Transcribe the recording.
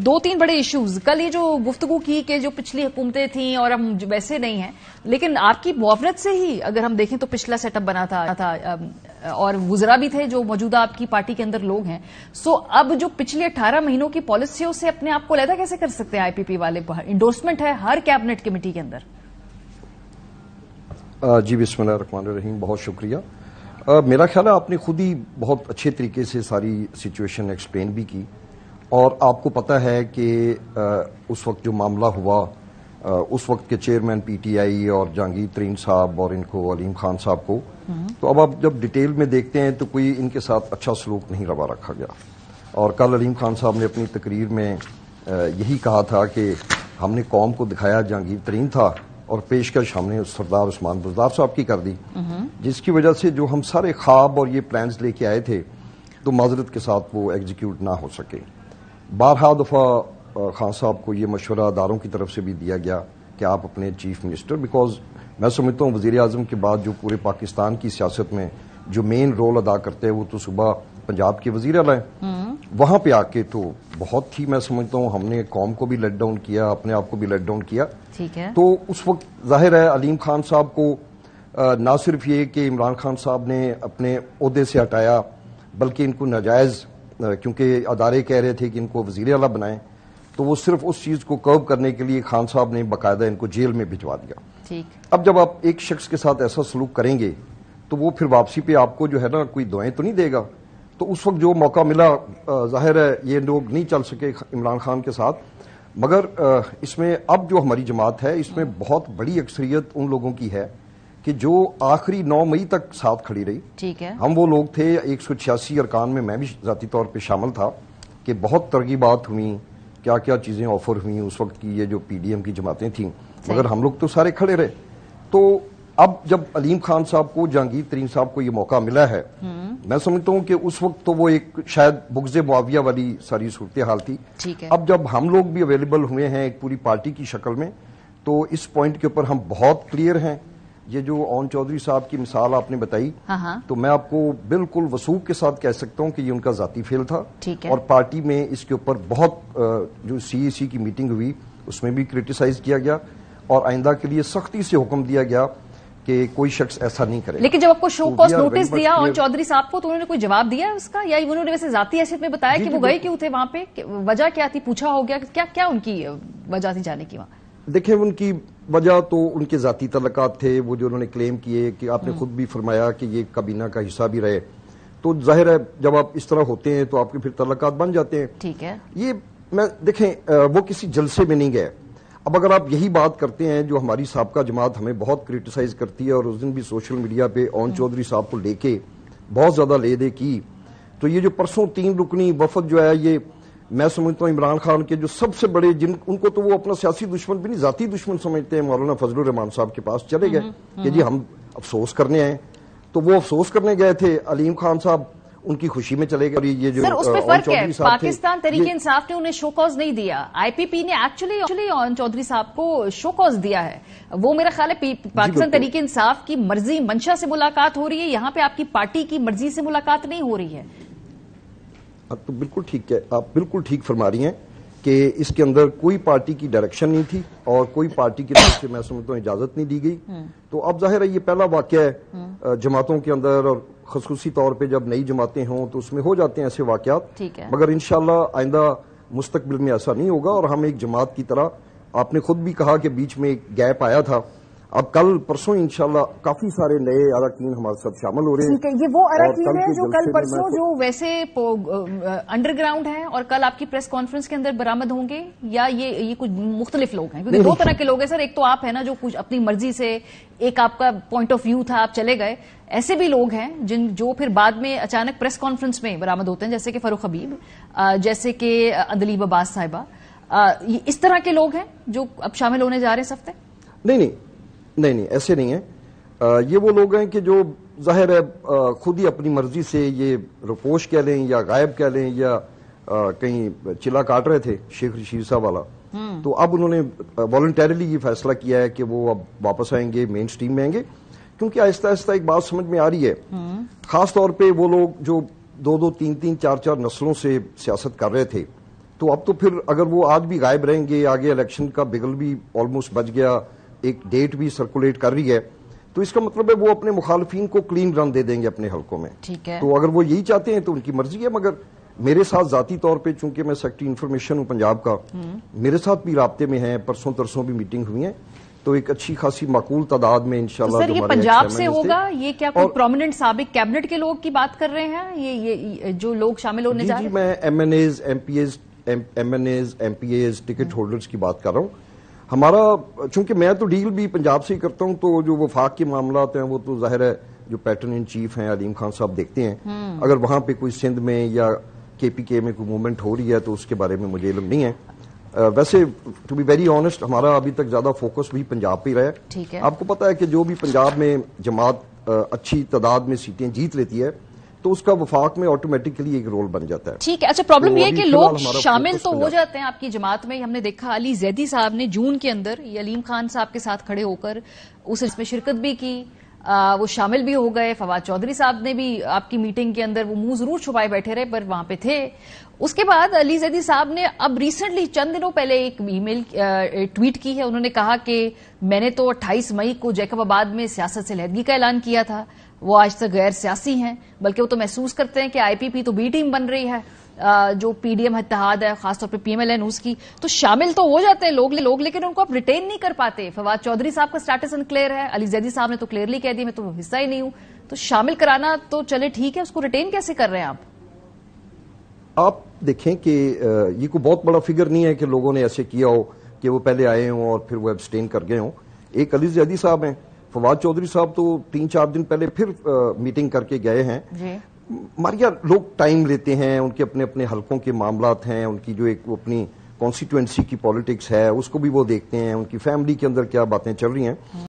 دو تین بڑے ایشوز کل یہ جو گفتگو کی کہ جو پچھلی حکومتیں تھیں اور ہم ویسے نہیں ہیں، لیکن آپ کی معاونت سے ہی اگر ہم دیکھیں تو پچھلا سیٹ اپ بنا تھا اور وزراء بھی تھے جو موجودہ آپ کی پارٹی کے اندر لوگ ہیں. سو اب جو پچھلے 18 مہینوں کی پالیسیوں سے اپنے آپ کو علیحدہ کیسے کر سکتے ہیں آئی پی پی والے؟ انڈورسمنٹ ہے ہر کیبنٹ کمیٹی کے اندر. جی بسم اللہ الرحمن الرحیم، بہت شکریہ. میرا خیال ہے آپ نے خود ہی بہت اچھے طریقے سے ساری سچویشن ایکسپلین بھی کی، اور آپ کو پتہ ہے کہ اس وقت جو معاملہ ہوا اس وقت کے چیئرمین پی ٹی آئی اور جہانگیر ترین صاحب اور ان کو علیم خان صاحب کو، تو اب آپ جب ڈیٹیل میں دیکھتے ہیں تو کوئی ان کے ساتھ اچھا سلوک نہیں روا رکھا گیا. اور کل علیم خان صاحب نے اپنی تقریر میں یہی کہا تھا کہ ہم نے قوم کو دکھایا جہانگیر ترین تھا اور پیشکش ہم نے سردار عثمان بزدار صاحب کی کر دی، جس کی وجہ سے جو ہم سارے خواب اور یہ پلانز لے کے آئے تھے تو معذرت کے ساتھ وہ ایگزیکیوٹ نہ ہو سکے. بارہا دفعہ خان صاحب کو یہ مشورہ اداروں کی طرف سے بھی دیا گیا کہ آپ اپنے چیف منسٹر، بیکاز میں سمجھتا ہوں وزیر اعظم کے بعد جو پورے پاکستان کی سیاست میں جو مین رول ادا کرتے ہیں وہ تو صبح پنجاب کے وزیر اعلیٰ ہیں. وہاں پہ آ کے تو بہت ہی میں سمجھتا ہوں ہم نے قوم کو بھی لیٹ ڈاؤن کیا، اپنے آپ کو بھی لیٹ ڈاؤن کیا. ٹھیک ہے. تو اس وقت ظاہر ہے علیم خان صاحب کو نہ صرف یہ کہ عمران خان صاحب نے اپنے عہدے سے ہٹایا، بلکہ ان کو ناجائز، کیونکہ ادارے کہہ رہے تھے کہ ان کو وزیر اعلیٰ بنائیں، تو وہ صرف اس چیز کو کرو کرنے کے لیے خان صاحب نے باقاعدہ ان کو جیل میں بھجوا دیا. ٹھیک. اب جب آپ ایک شخص کے ساتھ ایسا سلوک کریں گے تو وہ پھر واپسی پہ آپ کو جو ہے نا کوئی دعائیں تو نہیں دے گا. تو اس وقت جو موقع ملا، ظاہر ہے یہ لوگ نہیں چل سکے عمران خان کے ساتھ، مگر اس میں اب جو ہماری جماعت ہے اس میں بہت بڑی اکثریت ان لوگوں کی ہے کہ جو آخری 9 مئی تک ساتھ کھڑی رہی. ٹھیک ہے. ہم وہ لوگ تھے 186 ارکان میں بھی ذاتی طور پہ شامل تھا کہ بہت ترغیبات ہوئیں، کیا کیا چیزیں آفر ہوئیں اس وقت کی یہ جو پی ڈی ایم کی جماعتیں تھیں، مگر ہم لوگ تو سارے کھڑے رہے. تو اب جب علیم خان صاحب کو، جہانگیر ترین صاحب کو یہ موقع ملا ہے، میں سمجھتا ہوں کہ اس وقت تو وہ ایک شاید بغض معاویہ والی ساری صورتحال تھی. اب جب ہم لوگ بھی اویلیبل ہوئے ہیں ایک پوری پارٹی کی شکل میں، تو اس پوائنٹ کے اوپر ہم بہت کلیئر ہیں. یہ جو اون چودھری صاحب کی مثال آپ نے بتائی، تو میں آپ کو بالکل وثوق کے ساتھ کہہ سکتا ہوں کہ یہ ان کا ذاتی فیل تھا. اور پارٹی میں اس کے اوپر بہت جو سی ای سی کی میٹنگ ہوئی اس میں بھی کریٹیسائز کیا گیا اور آئندہ کے لیے سختی سے حکم دیا گیا کہ کوئی شخص ایسا نہیں کرے. لیکن جب آپ کو شو کاز نوٹس دیا اون چودھری صاحب کو تو انہوں نے کوئی جواب دیا اس کا، یا انہوں نے ویسے ذاتی حیثیت میں بتایا کہ وہ گئے کیوں تھے وہاں پہ، وجہ کیا تھی، پوچھا ہو گیا کیا ان کی وجہ تھی جانے کی وہاں؟ دیکھیں ان کی وجہ تو ان کے ذاتی تعلقات تھے، وہ جو انہوں نے کلیم کیے کہ آپ نے خود بھی فرمایا کہ یہ کابینہ کا حصہ بھی رہے، تو ظاہر ہے جب آپ اس طرح ہوتے ہیں تو آپ کے پھر تعلقات بن جاتے ہیں. ٹھیک ہے. یہ میں دیکھیں وہ کسی جلسے میں نہیں گئے. اب اگر آپ یہی بات کرتے ہیں جو ہماری سابقہ جماعت ہمیں بہت کریٹیسائز کرتی ہے، اور اس دن بھی سوشل میڈیا پہ اون چودھری صاحب کو لے کے بہت زیادہ لے دے کی، تو یہ جو پرسوں 3 رکنی وفد جو ہے، یہ میں سمجھتا ہوں عمران خان کے جو سب سے بڑے، ان کو تو وہ اپنا سیاسی دشمن بھی نہیں ذاتی دشمن سمجھتے ہیں، مولانا فضل الرحمان صاحب کے پاس چلے گئے کہ جی ہم افسوس کرنے آئے. تو وہ افسوس کرنے گئے تھے، علیم خان صاحب ان کی خوشی میں چلے گئے. اور یہ جو سر اس میں فرق ہے، پاکستان تحریک انصاف نے انہیں شو کاز نہیں دیا، آئی پی پی نے ایکچولی اون چودھری صاحب کو شو کاز دیا ہے. وہ میرا خیال ہے پاکستان تحریک انصاف کی مرضی منشا سے ملاقات ہو رہی ہے، یہاں پہ آپ کی پارٹی کی مرضی سے ملاقات نہیں ہو رہی ہے. تو بالکل ٹھیک ہے، آپ بالکل ٹھیک فرما رہی ہیں کہ اس کے اندر کوئی پارٹی کی ڈائریکشن نہیں تھی اور کوئی پارٹی کی طرف سے میں سمجھتا ہوں اجازت نہیں دی گئی. تو اب ظاہر ہے یہ پہلا واقعہ ہے جماعتوں کے اندر، اور خصوصی طور پہ جب نئی جماعتیں ہوں تو اس میں ہو جاتے ہیں ایسے واقعات. مگر انشاءاللہ آئندہ مستقبل میں ایسا نہیں ہوگا، اور ہم ایک جماعت کی طرح، آپ نے خود بھی کہا کہ بیچ میں ایک گیپ آیا تھا، اب کل پرسوں انشاءاللہ کافی سارے نئے اراکین ہمارے ساتھ شامل ہو رہے ہیں. یہ وہ اراکین ہیں جو کل پرسوں جو ویسے انڈر گراؤنڈ ہیں اور کل آپ کی پریس کانفرنس کے اندر برآمد ہوں گے، یا یہ کچھ مختلف لوگ ہیں؟ کیونکہ 2 طرح کے لوگ ہیں سر، ایک تو آپ ہیں نا جو کچھ اپنی مرضی سے، ایک آپ کا پوائنٹ آف ویو تھا آپ چلے گئے، ایسے بھی لوگ ہیں جو پھر بعد میں اچانک پریس کانفرنس میں برآمد ہوتے ہیں، جیسے کہ فاروق حبیب، جیسے کہ اندلیب عباس صاحبہ. اس طرح کے لوگ ہیں جو اب شامل ہونے جا رہے ہیں اس ہفتے؟ نہیں ایسے نہیں ہیں. یہ وہ لوگ ہیں کہ جو ظاہر ہے خود ہی اپنی مرضی سے، یہ رپوش کہہ لیں یا غائب کہہ لیں یا کہیں چلا کاٹ رہے تھے شیخ رشید صاحب والا، تو اب انہوں نے والنٹیرلی یہ فیصلہ کیا ہے کہ وہ اب واپس آئیں گے، مین سٹریم میں آئیں گے. کیونکہ آہستہ آہستہ ایک بات سمجھ میں آ رہی ہے، خاص طور پہ وہ لوگ جو 2-2, 3-3, 4-4 نسلوں سے سیاست کر رہے تھے، تو اب تو پھر اگر وہ آج بھی غائب رہیں گے, آگے الیکشن کا بگل بھی آلموسٹ بچ گیا, ایک ڈیٹ بھی سرکولیٹ کر رہی ہے, تو اس کا مطلب ہے وہ اپنے مخالفین کو کلین رن دے دیں گے اپنے حلقوں میں. ٹھیک ہے, تو اگر وہ یہی چاہتے ہیں تو ان کی مرضی ہے, مگر میرے ساتھ ذاتی طور پہ چونکہ میں سیکٹری انفارمیشن ہوں پنجاب کا, میرے ساتھ بھی رابطے میں ہیں, پرسوں ترسوں بھی میٹنگ ہوئی ہیں, تو ایک اچھی خاصی معقول تعداد میں انشاءاللہ. سر یہ پنجاب سے ہوگا, یہ کیا کوئی پرومیننٹ سابق کیبنٹ کے لوگ کی بات کر رہے ہیں, یہ جو لوگ شامل ہونے جا رہے ہیں؟ جی میں M N As M P As ticket holders کی بات کر رہا ہوں. ہمارا چونکہ میں تو ڈیل بھی پنجاب سے ہی کرتا ہوں, تو جو وفاق کے معاملات ہیں وہ تو ظاہر ہے جو پیٹرن ان چیف ہیں علیم خان صاحب دیکھتے ہیں. اگر وہاں پہ کوئی سندھ میں یا کے پی کے میں کوئی موومنٹ ہو رہی ہے تو اس کے بارے میں مجھے علم نہیں ہے. ویسے ٹو بی ویری آنےسٹ ہمارا ابھی تک زیادہ فوکس بھی پنجاب پہ ہی رہا ہے. ٹھیک ہے, آپ کو پتا ہے کہ جو بھی پنجاب میں جماعت اچھی تعداد میں سیٹیں جیت لیتی ہے تو اس کا وفاق میں آٹومیٹکلی ایک رول بن جاتا ہے. ٹھیک ہے. اچھا پرابلم یہ ہے کہ لوگ شامل تو ہو جاتے ہیں آپ کی جماعت میں. ہم نے دیکھا علی زیدی صاحب نے جون کے اندر یہ علیم خان صاحب کے ساتھ کھڑے ہو کر اس میں شرکت بھی کی, وہ شامل بھی ہو گئے. فواد چودھری صاحب نے بھی آپ کی میٹنگ کے اندر وہ منہ ضرور چھپائے بیٹھے رہے پر وہاں پہ تھے. اس کے بعد علی زیدی صاحب نے اب ریسنٹلی چند دنوں پہلے ایک ای میل ٹویٹ کی ہے. انہوں نے کہا کہ میں نے تو 28 مئی کو جیکب آباد میں سیاست سے علیحدگی کا اعلان کیا تھا, وہ آج تک غیر سیاسی ہیں, بلکہ وہ تو محسوس کرتے ہیں کہ آئی پی پی تو بی ٹیم بن رہی ہے, جو پی ڈی ایم اتحاد ہے خاص طور پہ پی ایم ایل این اس کی, تو شامل تو ہو جاتے ہیں لوگ لیکن ان کو آپ ریٹین نہیں کر پاتے. فواد چودھری صاحب کا سٹیٹس انکلیئر ہے, علی زیدی صاحب نے تو کلیئرلی کہہ دیا میں تو حصہ ہی نہیں ہوں. تو شامل کرانا تو چلے ٹھیک ہے, اس کو ریٹین کیسے کر رہے ہیں آپ؟ آپ دیکھیں کہ یہ کوئی بہت بڑا فگر نہیں ہے کہ لوگوں نے ایسے کیا ہو کہ وہ پہلے آئے ہوں اور پھر وہ ایبسٹین کر گئے ہوں. ایک علی زیدی صاحب ہیں, فواد چودھری صاحب تو 3-4 دن پہلے پھر میٹنگ کر کے گئے ہیں. ہمارے یہاں لوگ ٹائم لیتے ہیں, ان کے اپنے اپنے حلقوں کے معاملات ہیں, ان کی جو ایک اپنی کانسٹیٹوئنسی کی پالیٹکس ہے اس کو بھی وہ دیکھتے ہیں, ان کی فیملی کے اندر کیا باتیں چل رہی ہیں.